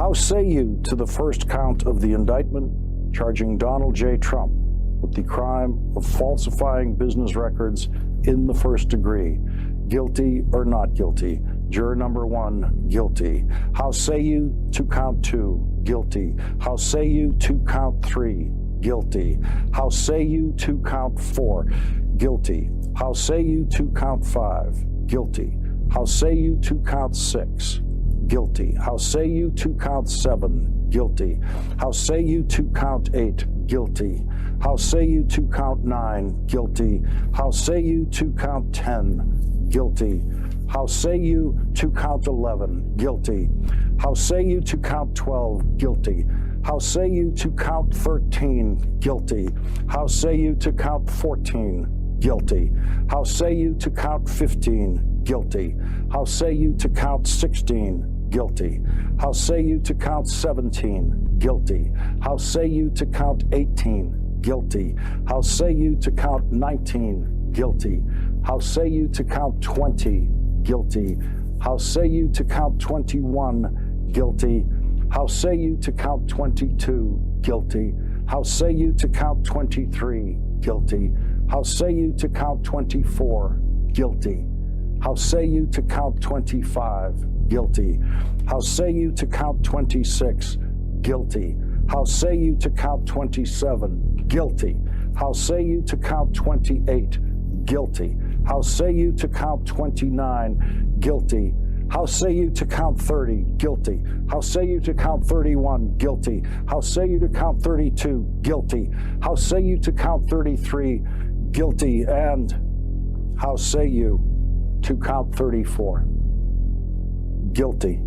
How say you to the first count of the indictment charging Donald J. Trump with the crime of falsifying business records in the first degree? Guilty or not guilty? Juror number 1, guilty. How say you to count 2? Guilty. How say you to count 3? Guilty. How say you to count 4? Guilty. How say you to count 5? Guilty. How say you to count 6? Guilty. How say you to count 7? Guilty. How say you to count 8? Guilty. How say you to count 9? Guilty. How say you to count 10? Guilty. How say you to count 11? Guilty. How say you to count 12? Guilty. How say you to count 13? Guilty. How say you to count 14? Guilty. How say you to count 15? Guilty. How say you to count 16? Guilty. How say you to count 17? Guilty. How say you to count 18? Guilty. How say you to count 19? Guilty. How say you to count 20? Guilty. How say you to count 21? Guilty. How say you to count 22? Guilty. How say you to count 23? Guilty. How say you to count 24? Guilty. How say you to count 25? Guilty. How say you to count 26? Guilty. How say you to count 27? Guilty. How say you to count 28? Guilty. How say you to count 29? Guilty. How say you to count 30? Guilty. How say you to count 31? Guilty. How say you to count 32? Guilty. How say you to count 33? Guilty. And how say you to count 34? Guilty.